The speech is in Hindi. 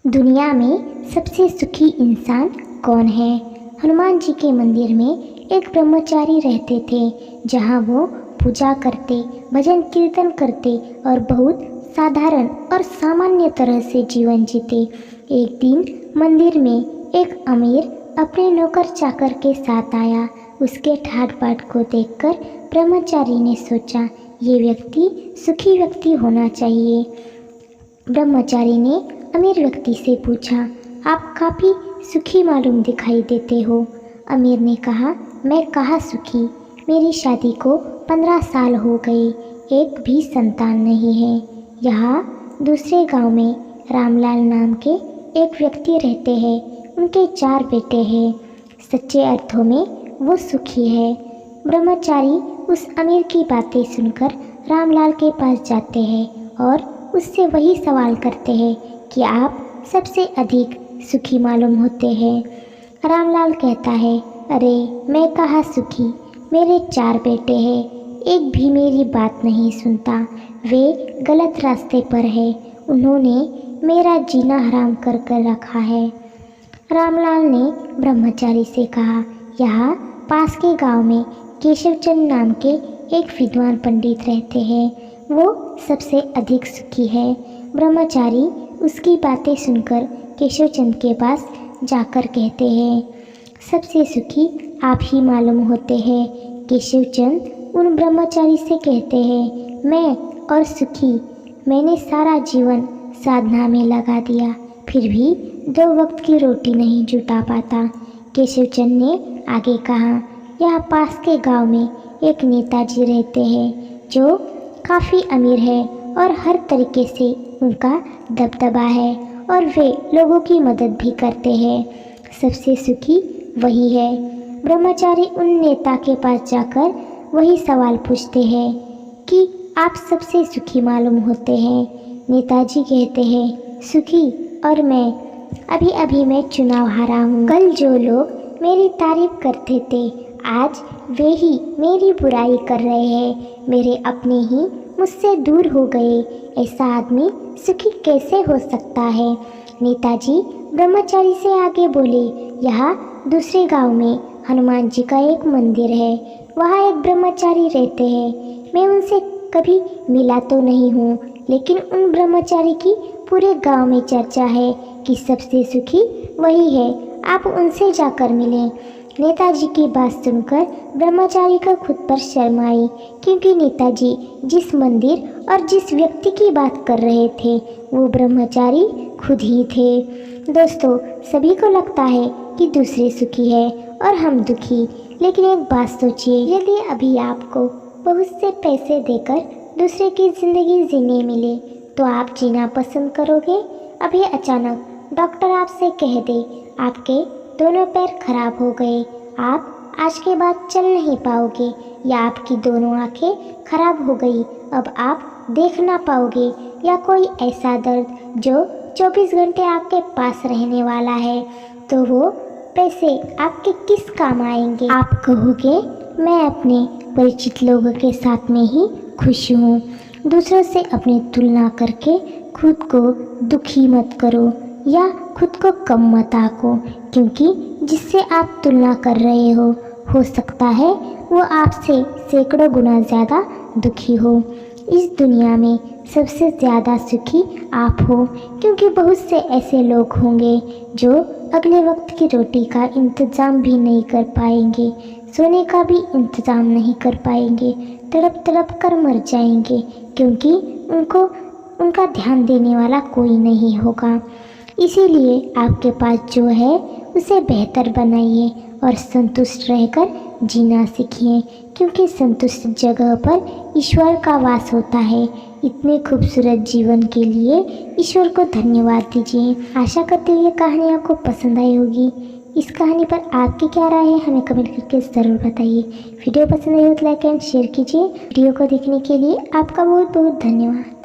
दुनिया में सबसे सुखी इंसान कौन है? हनुमान जी के मंदिर में एक ब्रह्मचारी रहते थे, जहाँ वो पूजा करते, भजन कीर्तन करते और बहुत साधारण और सामान्य तरह से जीवन जीते। एक दिन मंदिर में एक अमीर अपने नौकर चाकर के साथ आया। उसके ठाट बाट को देखकर ब्रह्मचारी ने सोचा, ये व्यक्ति सुखी व्यक्ति होना चाहिए। ब्रह्मचारी ने अमीर व्यक्ति से पूछा, आप काफ़ी सुखी मालूम दिखाई देते हो। अमीर ने कहा, मैं कहाँ सुखी, मेरी शादी को 15 साल हो गए, एक भी संतान नहीं है। यहाँ दूसरे गांव में रामलाल नाम के एक व्यक्ति रहते हैं, उनके 4 बेटे हैं। सच्चे अर्थों में वो सुखी है। ब्रह्मचारी उस अमीर की बातें सुनकर रामलाल के पास जाते हैं और उससे वही सवाल करते हैं कि आप सबसे अधिक सुखी मालूम होते हैं। रामलाल कहता है, अरे मैं कहाँ सुखी, मेरे 4 बेटे हैं, एक भी मेरी बात नहीं सुनता, वे गलत रास्ते पर है, उन्होंने मेरा जीना हराम कर कर रखा है। रामलाल ने ब्रह्मचारी से कहा, यहाँ पास के गांव में केशवचंद नाम के एक विद्वान पंडित रहते हैं, वो सबसे अधिक सुखी है। ब्रह्मचारी उसकी बातें सुनकर केशवचंद के पास जाकर कहते हैं, सबसे सुखी आप ही मालूम होते हैं। केशवचंद उन ब्रह्मचारी से कहते हैं, मैं और सुखी, मैंने सारा जीवन साधना में लगा दिया, फिर भी 2 वक्त की रोटी नहीं जुटा पाता। केशवचंद ने आगे कहा, यहाँ पास के गांव में एक नेताजी रहते हैं जो काफ़ी अमीर है और हर तरीके से उनका दबदबा है और वे लोगों की मदद भी करते हैं। सबसे सुखी वही है। ब्रह्मचारी उन नेता के पास जाकर वही सवाल पूछते हैं कि आप सबसे सुखी मालूम होते हैं। नेताजी कहते हैं, सुखी और मैं, अभी मैं चुनाव हारा हूँ। कल जो लोग मेरी तारीफ करते थे, आज वे ही मेरी बुराई कर रहे हैं। मेरे अपने ही मुझसे दूर हो गए। ऐसा आदमी सुखी कैसे हो सकता है? नेताजी ब्रह्मचारी से आगे बोले, यहाँ दूसरे गांव में हनुमान जी का एक मंदिर है, वहाँ एक ब्रह्मचारी रहते हैं। मैं उनसे कभी मिला तो नहीं हूँ, लेकिन उन ब्रह्मचारी की पूरे गांव में चर्चा है कि सबसे सुखी वही है, आप उनसे जाकर मिलें। नेताजी की बात सुनकर ब्रह्मचारी को खुद पर शर्म आई, क्योंकि नेताजी जिस मंदिर और जिस व्यक्ति की बात कर रहे थे वो ब्रह्मचारी खुद ही थे। दोस्तों, सभी को लगता है कि दूसरे सुखी है और हम दुखी, लेकिन एक बात सोचिए, यदि अभी आपको बहुत से पैसे देकर दूसरे की ज़िंदगी जीने मिले तो आप जीना पसंद करोगे? अभी अचानक डॉक्टर आपसे कह दे, आपके दोनों पैर खराब हो गए, आप आज के बाद चल नहीं पाओगे, या आपकी दोनों आंखें खराब हो गई, अब आप देख ना पाओगे, या कोई ऐसा दर्द जो 24 घंटे आपके पास रहने वाला है, तो वो पैसे आपके किस काम आएंगे? आप कहोगे, मैं अपने परिचित लोगों के साथ में ही खुश हूँ। दूसरों से अपनी तुलना करके खुद को दुखी मत करो या खुद को कम मत आंको, क्योंकि जिससे आप तुलना कर रहे हो सकता है वो आपसे सैकड़ों गुना ज़्यादा दुखी हो। इस दुनिया में सबसे ज़्यादा सुखी आप हो, क्योंकि बहुत से ऐसे लोग होंगे जो अगले वक्त की रोटी का इंतज़ाम भी नहीं कर पाएंगे, सोने का भी इंतज़ाम नहीं कर पाएंगे, तड़प तड़प कर मर जाएंगे, क्योंकि उनका ध्यान देने वाला कोई नहीं होगा। इसीलिए आपके पास जो है उसे बेहतर बनाइए और संतुष्ट रहकर जीना सीखिए, क्योंकि संतुष्ट जगह पर ईश्वर का वास होता है। इतने खूबसूरत जीवन के लिए ईश्वर को धन्यवाद दीजिए। आशा करती हूँ ये कहानी आपको पसंद आई होगी। इस कहानी पर आपकी क्या राय है हमें कमेंट करके ज़रूर बताइए। वीडियो पसंद आई हो तो लाइक एंड शेयर कीजिए। वीडियो को देखने के लिए आपका बहुत बहुत धन्यवाद।